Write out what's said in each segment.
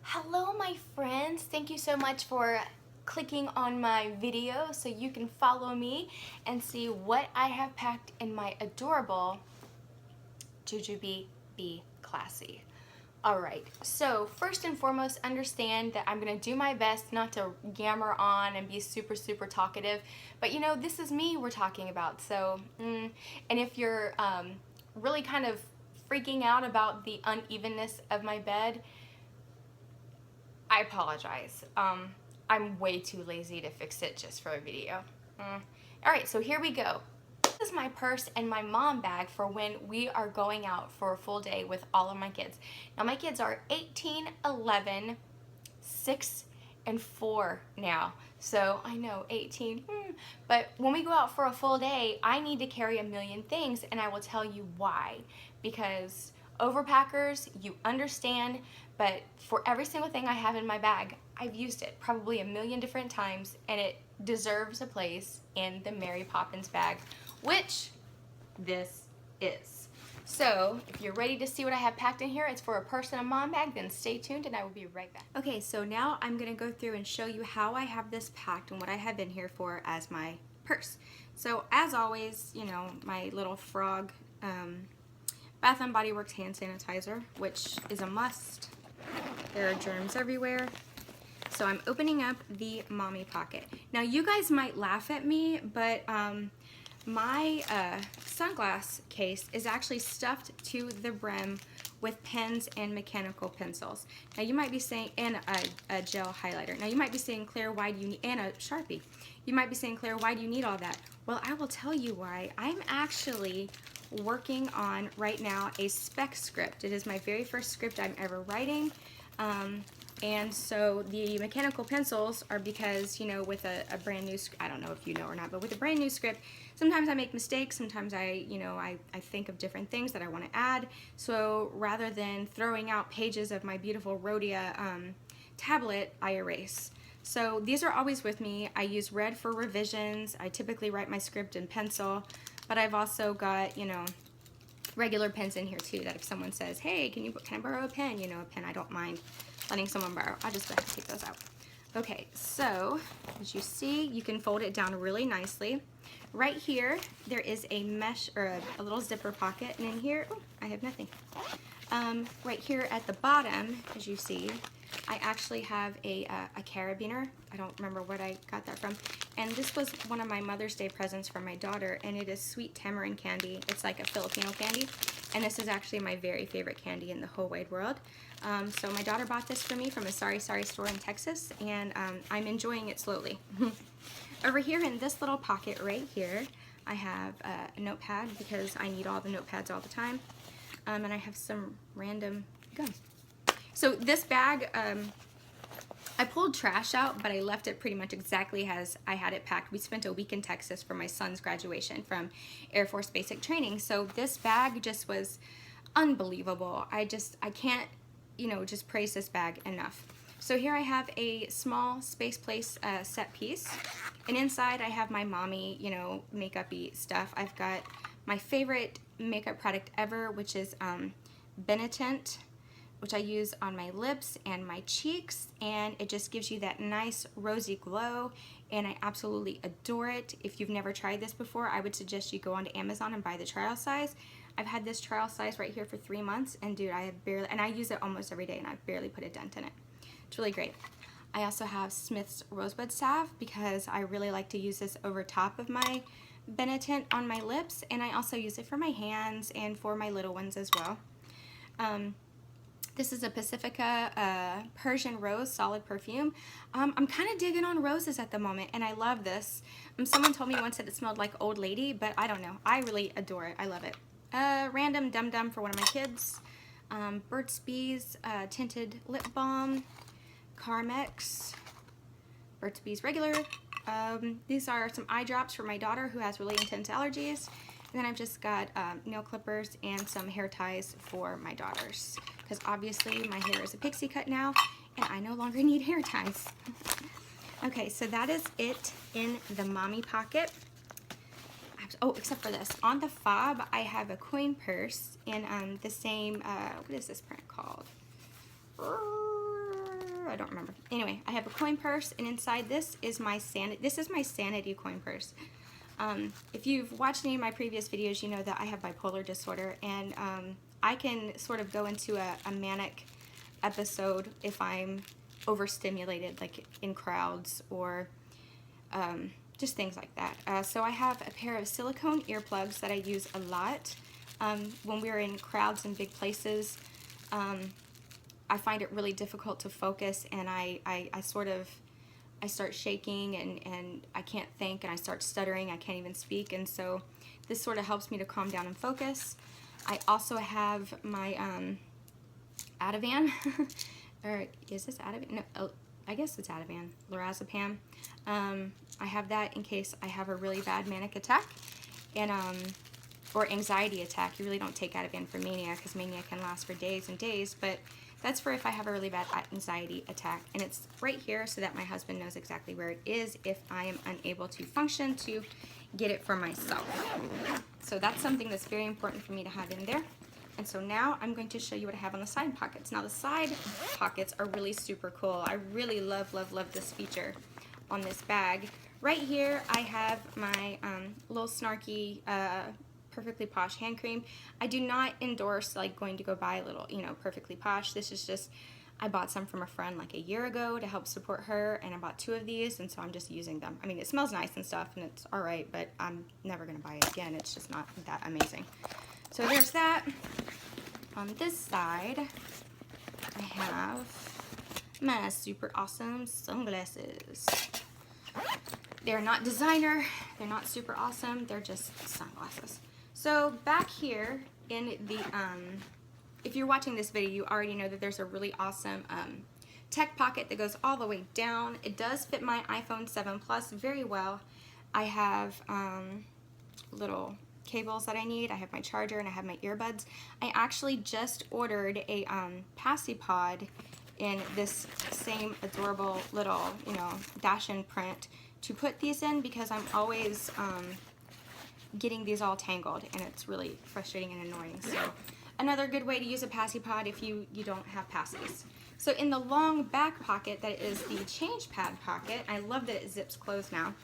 Hello my friends, thank you so much for clicking on my video so you can follow me and see what I have packed in my adorable Jujubee Be Classy. Alright, so first and foremost, understand that I'm going to do my best not to yammer on and be super talkative, but you know, this is me we're talking about, so, and if you're really kind of freaking out about the unevenness of my bed, I apologize. I'm way too lazy to fix it just for a video. Alright, so here we go. This is my purse and my mom bag for when we are going out for a full day with all of my kids. Now my kids are 18, 11, 6, and 4 now. So I know 18, but when we go out for a full day, I need to carry a million things, and I will tell you why. Because overpackers, you understand, but for every single thing I have in my bag, I've used it probably a million different times, and it deserves a place in the Mary Poppins bag, which this is. So if you're ready to see what I have packed in here, it's for a purse and a mom bag, then stay tuned and I will be right back. Okay, so now I'm going to go through and show you how I have this packed and what I have in here for as my purse. So as always, you know, my little frog Bath & Body Works hand sanitizer, which is a must. There are germs everywhere. So I'm opening up the mommy pocket. Now you guys might laugh at me, but my sunglass case is actually stuffed to the brim with pens and mechanical pencils. Now you might be saying, and a gel highlighter. Now you might be saying, Claire, why do you need, and a Sharpie. You might be saying, Claire, why do you need all that? Well, I will tell you why. I'm actually working on right now a spec script. It is my very first script I'm ever writing. And so the mechanical pencils are because, you know, with a brand new script, I don't know if you know or not, but with a brand new script, sometimes I make mistakes, sometimes I think of different things that I want to add. So rather than throwing out pages of my beautiful Rhodia tablet, I erase. So these are always with me. I use red for revisions. I typically write my script in pencil, but I've also got, you know, regular pens in here too, that if someone says, hey, can I borrow a pen? You know, a pen I don't mind letting someone borrow. I'll just go ahead and take those out. Okay, so as you see, you can fold it down really nicely. Right here, there is a mesh or a little zipper pocket, and in here, oh, I have nothing. Right here at the bottom, as you see, I actually have a carabiner. I don't remember what I got that from. And this was one of my Mother's Day presents for my daughter, and it is sweet tamarind candy. It's like a Filipino candy, and this is actually my very favorite candy in the whole wide world. So my daughter bought this for me from a Sorry store in Texas, and I'm enjoying it slowly. Over here in this little pocket right here, I have a notepad because I need all the notepads all the time, and I have some random gum. So this bag, I pulled trash out, but I left it pretty much exactly as I had it packed. We spent a week in Texas for my son's graduation from Air Force Basic Training. So this bag just was unbelievable. I can't, you know, just praise this bag enough. So here I have a small Space Place set piece, and inside I have my mommy, you know, makeup-y stuff. I've got my favorite makeup product ever, which is Benetint, which I use on my lips and my cheeks, and it just gives you that nice rosy glow, and I absolutely adore it. If you've never tried this before, I would suggest you go onto Amazon and buy the trial size. I've had this trial size right here for 3 months, and dude, I use it almost every day, and I've barely put a dent in it. It's really great. I also have Smith's Rosebud Salve because I really like to use this over top of my Benetint on my lips, and I also use it for my hands and for my little ones as well. This is a Pacifica Persian Rose Solid Perfume. I'm kind of digging on roses at the moment, and I love this. Someone told me once that it smelled like Old Lady, but I don't know. I really adore it. I love it. Random Dum Dum for one of my kids. Burt's Bees Tinted Lip Balm. Carmex. Burt's Bees Regular. These are some eye drops for my daughter who has really intense allergies. And then I've just got nail clippers and some hair ties for my daughters. Because obviously my hair is a pixie cut now, and I no longer need hair ties. Okay, so that is it in the mommy pocket. Oh, except for this. On the fob, I have a coin purse in the same, what is this print called? I don't remember. Anyway, I have a coin purse, and inside this is my Sanity coin purse. If you've watched any of my previous videos, you know that I have bipolar disorder, and I can sort of go into a manic episode if I'm overstimulated, like in crowds or just things like that. So I have a pair of silicone earplugs that I use a lot when we're in crowds and big places. I find it really difficult to focus, and I start shaking, and I can't think, and I start stuttering. I can't even speak, and so this sort of helps me to calm down and focus. I also have my Ativan, or is this Ativan? No, oh, I guess it's Ativan, lorazepam. I have that in case I have a really bad manic attack, and or anxiety attack. You really don't take Ativan for mania, because mania can last for days and days, but that's for if I have a really bad anxiety attack. And it's right here so that my husband knows exactly where it is if I am unable to function to get it for myself. So that's something that's very important for me to have in there. And so now I'm going to show you what I have on the side pockets. Now the side pockets are really super cool. I really love this feature on this bag. Right here I have my little snarky Perfectly Posh hand cream. I do not endorse like going to go buy a little, you know, Perfectly Posh. This is just, I bought some from a friend like a year ago to help support her, and I bought 2 of these, and so I'm just using them. I mean, it smells nice and stuff, and it's alright, but I'm never going to buy it again. It's just not that amazing. So there's that. On this side, I have my super awesome sunglasses. They're not designer, they're not super awesome, they're just sunglasses. So back here in the, if you're watching this video, you already know that there's a really awesome tech pocket that goes all the way down. It does fit my iPhone 7 Plus very well. I have little cables that I need. I have my charger and I have my earbuds. I actually just ordered a Passy Pod in this same adorable little, you know, dash-in print to put these in, because I'm always getting these all tangled, and it's really frustrating and annoying. So another good way to use a Passy Pod if you don't have Passys. So in the long back pocket that is the change pad pocket, I love that it zips closed now.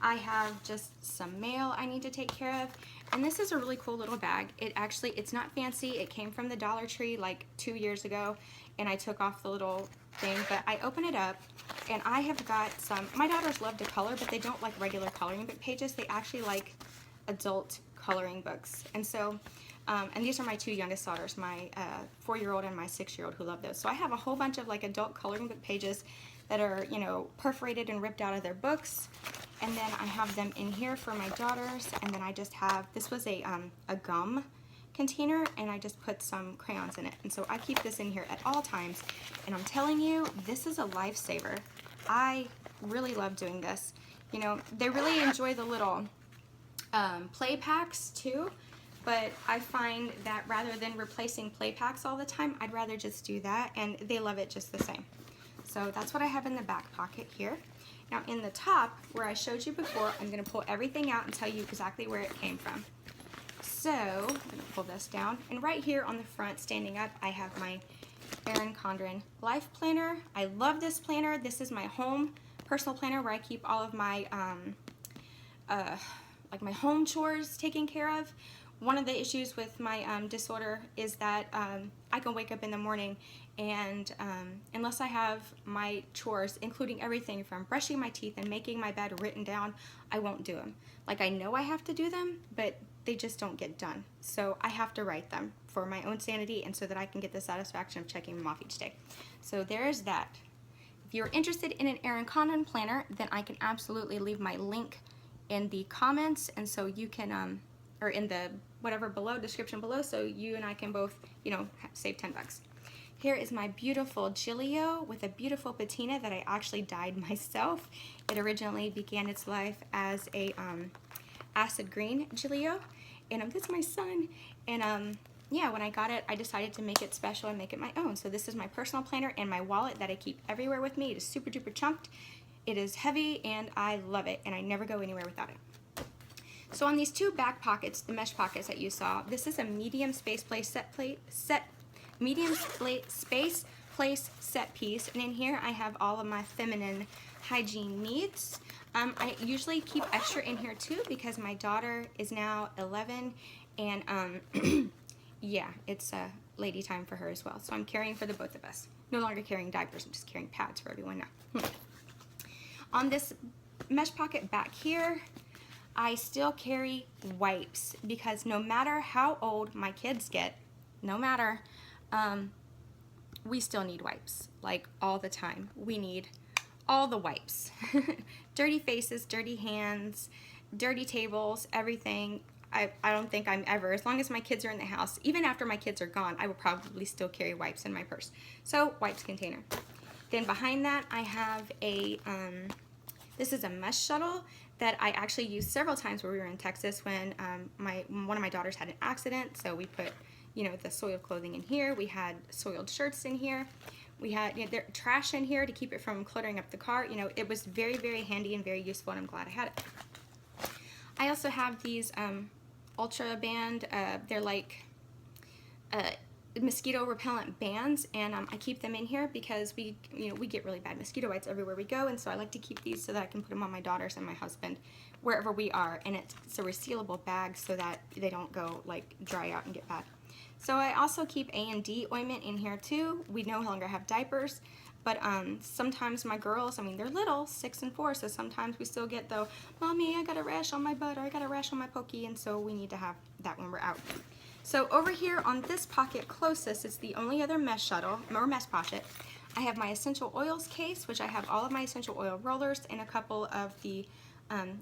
I have just some mail I need to take care of, and this is a really cool little bag. It's not fancy. It came from the Dollar Tree like 2 years ago, and I took off the little thing, but I open it up, and I have got some, my daughters love to color, but they don't like regular coloring book pages. They actually like adult coloring books. And so, and these are my 2 youngest daughters, my 4-year-old and my 6-year-old, who love those. So I have a whole bunch of like adult coloring book pages that are, you know, perforated and ripped out of their books. And then I have them in here for my daughters. And then I just have, this was a gum container, and I just put some crayons in it. And so I keep this in here at all times. And I'm telling you, this is a lifesaver. I really love doing this. You know, they really enjoy the little play packs too, but I find that rather than replacing play packs all the time, I'd rather just do that, and they love it just the same. So that's what I have in the back pocket here. Now in the top, where I showed you before, I'm going to pull everything out and tell you exactly where it came from. So I'm going to pull this down, and right here on the front, standing up, I have my Erin Condren Life Planner. I love this planner. This is my home personal planner where I keep all of my like my home chores taken care of. One of the issues with my disorder is that I can wake up in the morning, and unless I have my chores, including everything from brushing my teeth and making my bed, written down, I won't do them. Like, I know I have to do them, but they just don't get done. So I have to write them for my own sanity, and so that I can get the satisfaction of checking them off each day. So there's that. If you're interested in an Erin Condren planner, then I can absolutely leave my link in the comments, and so you can or in the whatever below, description below, so you and I can both, you know, save 10 bucks. Here is my beautiful Gillio with a beautiful patina that I actually dyed myself. It originally began its life as a acid green Gillio, and this is my son. And yeah, when I got it, I decided to make it special and make it my own. So this is my personal planner and my wallet that I keep everywhere with me. It is super duper chunked. It is heavy, and I love it, and I never go anywhere without it. So on these 2 back pockets, the mesh pockets that you saw, this is a medium space place set piece, and in here I have all of my feminine hygiene needs. I usually keep extra in here too because my daughter is now 11, and yeah, it's lady time for her as well. So I'm carrying for the both of us. No longer carrying diapers, I'm just carrying pads for everyone now. On this mesh pocket back here, I still carry wipes because no matter how old my kids get, no matter, we still need wipes, like all the time. We need all the wipes. Dirty faces, dirty hands, dirty tables, everything. I don't think I'm ever, as long as my kids are in the house, even after my kids are gone, I will probably still carry wipes in my purse. So, wipes container. Then behind that, I have a, this is a mesh shuttle that I actually used several times when we were in Texas when one of my daughters had an accident. So we put, you know, the soiled clothing in here. We had soiled shirts in here. We had, you know, trash in here to keep it from cluttering up the car. You know, it was very, very handy and very useful, and I'm glad I had it. I also have these Ultra Band, they're like mosquito repellent bands, and I keep them in here because we get really bad mosquito bites everywhere we go, and so I like to keep these so that I can put them on my daughters and my husband wherever we are, and it's a resealable bag so that they don't go like dry out and get bad. So I also keep A&D ointment in here too. We no longer have diapers, but sometimes my girls, I mean, they're little, 6 and 4, so sometimes we still get the, Mommy, I got a rash on my butt, or I got a rash on my pokey, and so we need to have that when we're out. So over here on this pocket closest, it's the only other mesh shuttle, or mesh pocket. I have my essential oils case, which I have all of my essential oil rollers and a couple of the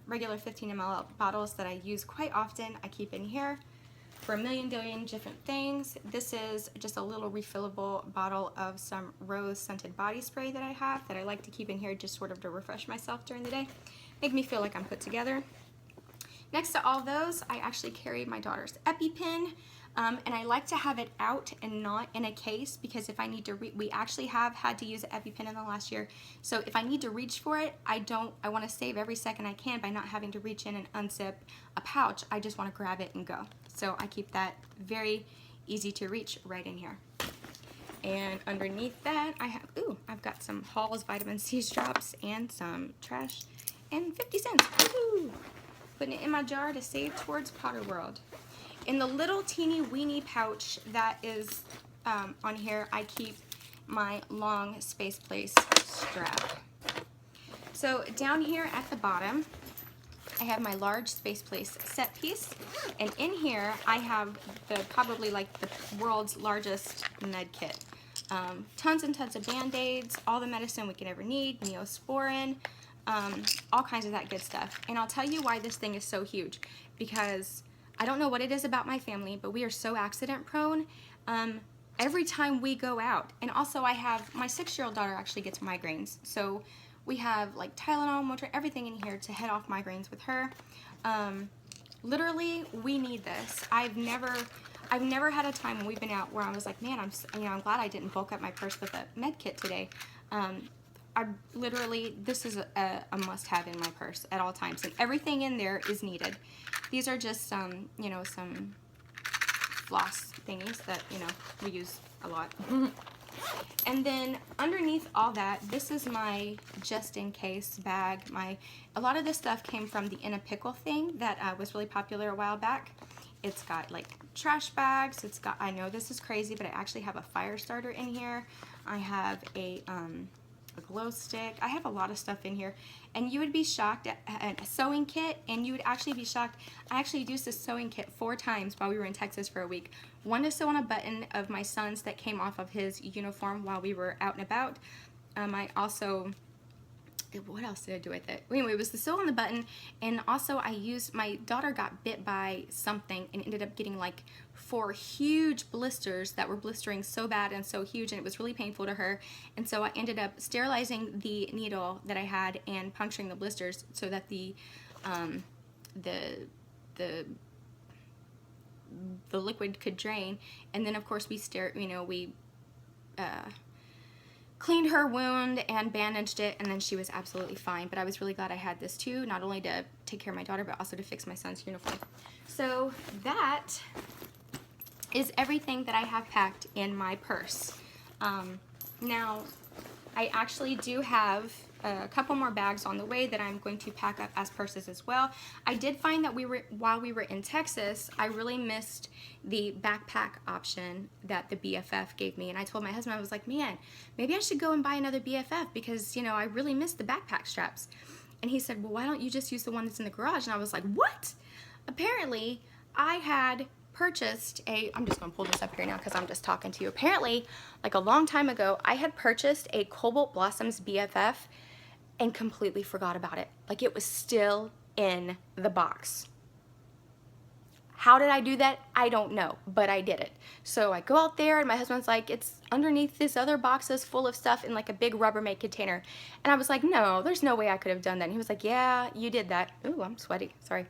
regular 15 ml bottles that I use quite often. I keep in here for a million different things. This is just a little refillable bottle of some rose scented body spray that I have that I like to keep in here just sort of to refresh myself during the day. Make me feel like I'm put together. Next to all those, I actually carry my daughter's EpiPen, and I like to have it out and not in a case because if I need to, we actually have had to use an EpiPen in the last year. So if I need to reach for it, I want to save every second I can by not having to reach in and unzip a pouch. I just want to grab it and go. So I keep that very easy to reach right in here. And underneath that, I have, I've got some Hall's vitamin C drops and some trash and 50 cents. Woohoo! Putting it in my jar to save towards Potter World. In the little teeny weeny pouch that is on here, I keep my long Space Place strap. So down here at the bottom, I have my large Space Place set piece, and in here I have probably like the world's largest med kit. Tons and tons of Band-Aids, all the medicine we could ever need, Neosporin, all kinds of that good stuff. And I'll tell you why this thing is so huge, because I don't know what it is about my family, but we are so accident prone every time we go out. And also I have, my 6-year-old daughter actually gets migraines, so we have like Tylenol, Motrin, everything in here to head off migraines with her. Literally, we need this. I've never had a time when we've been out where I was like, man, I'm glad I didn't bulk up my purse with a med kit today. This is a must-have in my purse at all times, and everything in there is needed. These are just some, some floss thingies that, we use a lot. And then underneath all that, this is my just-in-case bag. A lot of this stuff came from the In a Pickle thing that was really popular a while back. It's got like trash bags. It's got, I know this is crazy, but I actually have a fire starter in here. I have a glow stick. I have a lot of stuff in here, and you would be shocked at a sewing kit, and you would actually be shocked. I actually used this sewing kit 4 times while we were in Texas for a week. One to sew on a button of my son's that came off of his uniform while we were out and about. I also, what else did I do with it? Anyway, it was the sew on the button, and also my daughter got bit by something and ended up getting like 4 huge blisters that were blistering so bad and so huge, and it was really painful to her. And so I ended up sterilizing the needle that I had and puncturing the blisters so that the liquid could drain. And then of course we cleaned her wound and bandaged it, and then she was absolutely fine. But I was really glad I had this too, not only to take care of my daughter, but also to fix my son's uniform. So that is everything that I have packed in my purse. Now, I actually do have a couple more bags on the way that I'm going to pack up as purses as well. I did find that while we were in Texas, I really missed the backpack option that the BFF gave me. And I told my husband, I was like, man, maybe I should go and buy another BFF because, you know, I really missed the backpack straps. And he said, well, why don't you just use the one that's in the garage? And I was like, what? Apparently, I had purchased I'm just going to pull this up here now because I'm just talking to you. Apparently, like a long time ago, I had purchased a Cobalt Blossoms BFF and completely forgot about it. Like it was still in the box. How did I do that? I don't know, but I did it. So I go out there and my husband's like, it's underneath this other boxes full of stuff in like a big Rubbermaid container. And I was like, no, there's no way I could have done that. And he was like, yeah, you did that. Ooh, I'm sweaty, sorry.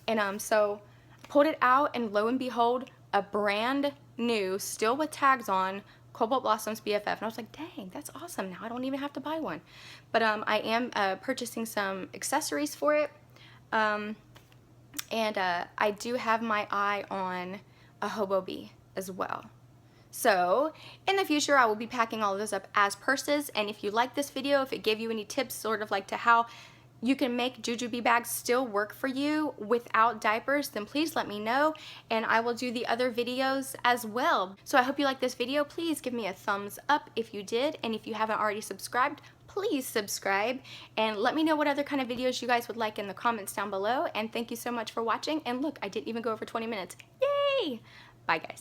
And so pulled it out and lo and behold, a brand new, still with tags on, Cobalt Blossoms BFF. And I was like, dang, that's awesome. Now I don't even have to buy one. But I am purchasing some accessories for it. And I do have my eye on a hobo bee as well. So in the future, I will be packing all of those up as purses. And if you like this video, if it gave you any tips sort of like to how you can make jujube bags still work for you without diapers, then please let me know and I will do the other videos as well. So I hope you like this video. Please give me a thumbs up if you did, and if you haven't already subscribed, please subscribe and let me know what other kind of videos you guys would like in the comments down below. And thank you so much for watching. And look, I didn't even go over 20 minutes. Yay! Bye guys.